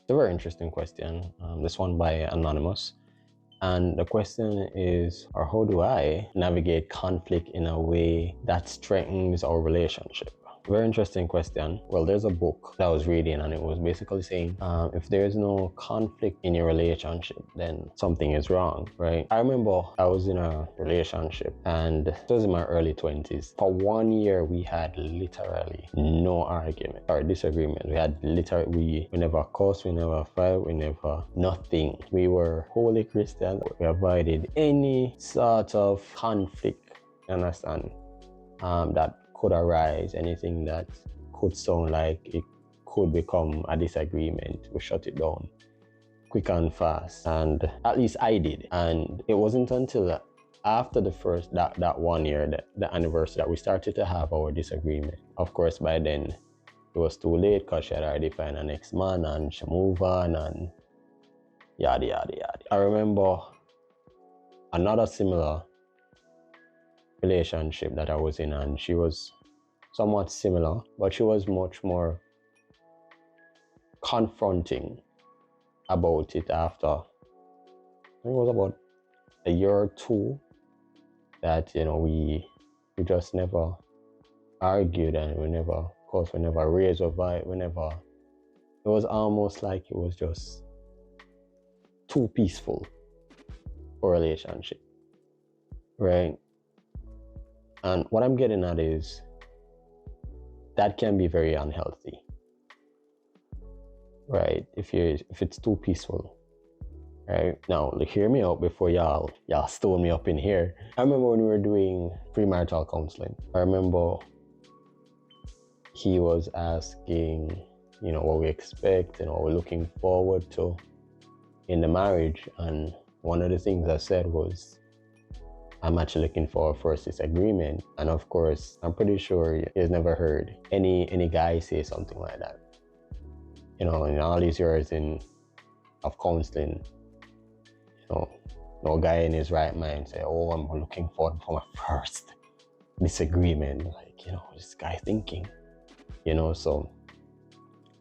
It's a very interesting question. This one by Anonymous. And the question is, or how do I navigate conflict in a way that strengthens our relationship? Very interesting question. Well, there's a book that I was reading and it was basically saying if there's no conflict in your relationship, then something is wrong, right? I remember I was in a relationship and it was in my early 20s. For 1 year, we had literally no argument or disagreement. We had literally, we never cussed, we never fight, we never, nothing. We were holy Christians. We avoided any sort of conflict, you understand, that could arise, anything that could sound like it could become a disagreement. We shut it down quick and fast, and at least I did. And it wasn't until after the first that 1 year, the anniversary, that we started to have our disagreement. Of course, by then it was too late because she had already found an next man and she moved on and yada yada yada. I remember another similar relationship that I was in, and she was somewhat similar, but she was much more confronting about it after, I think it was about a year or two, that we just never argued, and we never raised a fight, it was almost like it was just too peaceful for a relationship, right? And what I'm getting at is that can be very unhealthy, right? If it's too peaceful, right? Now, hear me out before y'all stone me up in here. I remember when we were doing premarital counseling, I remember he was asking, what we expect and what we're looking forward to in the marriage. And one of the things I said was, I'm actually looking for a first disagreement. And of course, I'm pretty sure he's never heard any guy say something like that. In all these years of counseling, no guy in his right mind say, oh, I'm looking forward for my first disagreement. Like, this guy thinking, so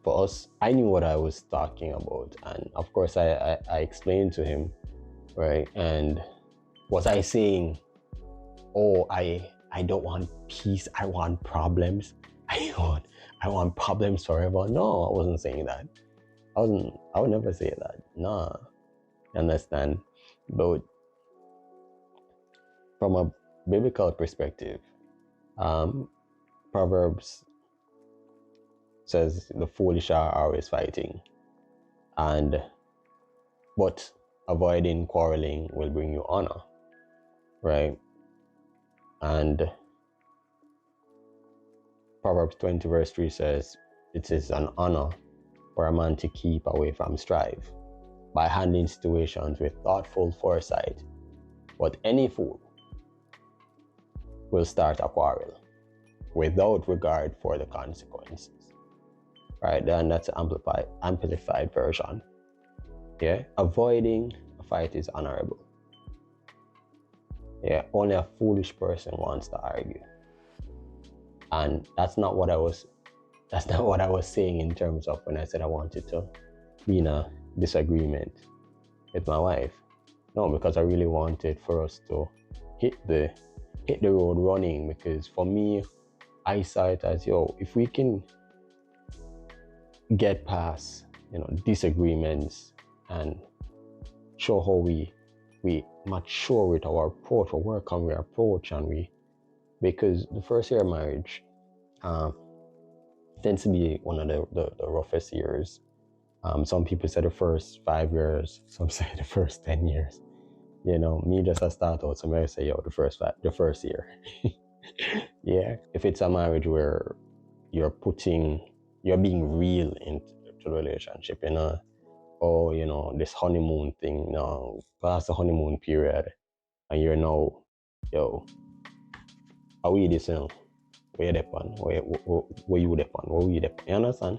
for us, I knew what I was talking about. And of course, I explained to him, right? And was I saying, oh, I don't want peace, I want problems, I want problems forever? No, I wasn't saying that. I would never say that. Nah. Understand? But from a biblical perspective, Proverbs says the foolish are always fighting, but avoiding quarreling will bring you honor, right? And Proverbs 20 verse 3 says, it is an honor for a man to keep away from strife by handling situations with thoughtful foresight. But any fool will start a quarrel without regard for the consequences. Right? And that's an amplified version. Yeah, avoiding a fight is honorable. Yeah, only a foolish person wants to argue. And that's not what I was saying in terms of when I said I wanted to be in a disagreement with my wife. No, because I really wanted for us to hit the road running, because for me, I saw it as, if we can get past, disagreements and show how we mature with our approach, or work on our approach, and because the first year of marriage tends to be one of the roughest years. Some people say the first 5 years, some say the first 10 years. Me just a start out, somebody say, the first year. Yeah. If it's a marriage where you're being real into the relationship, this honeymoon thing, now past the honeymoon period, and you're now, are we this, where you depend, where you depend, where we depend, you understand?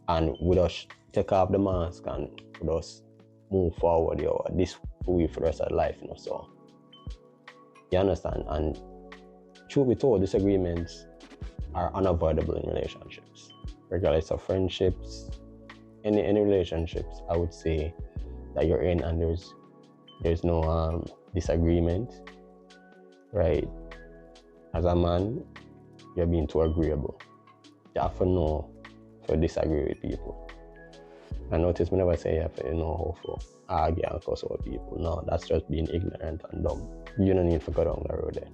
And we just take off the mask and we just move forward, this way for the rest of life, so you understand. And truth be told, disagreements are unavoidable in relationships, regardless of friendships, any relationships, I would say that you're in and there's no disagreement, right? As a man, you're being too agreeable. You have to know to disagree with people. I notice whenever I say you have to know how to argue and cuss over people. No, that's just being ignorant and dumb. You don't need to go down the road there,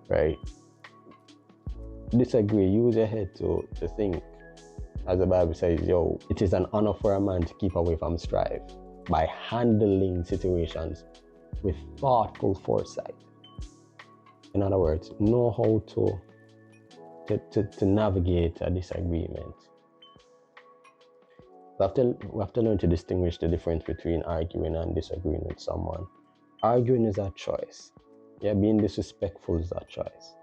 right? Disagree, use your head to think. As the Bible says, it is an honor for a man to keep away from strife by handling situations with thoughtful foresight. In other words, know how to navigate a disagreement. We have to learn to distinguish the difference between arguing and disagreeing with someone. Arguing is a choice. Yeah, being disrespectful is a choice.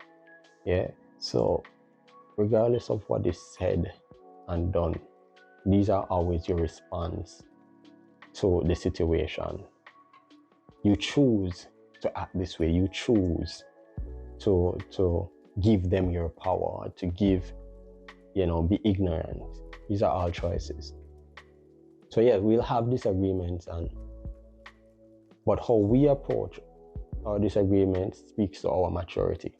Yeah, so regardless of what is said and done, these are always your response to the situation. You choose to act this way. You choose to give them your power, to be ignorant. These are all choices. So yeah, we'll have disagreements, but how we approach our disagreements speaks to our maturity.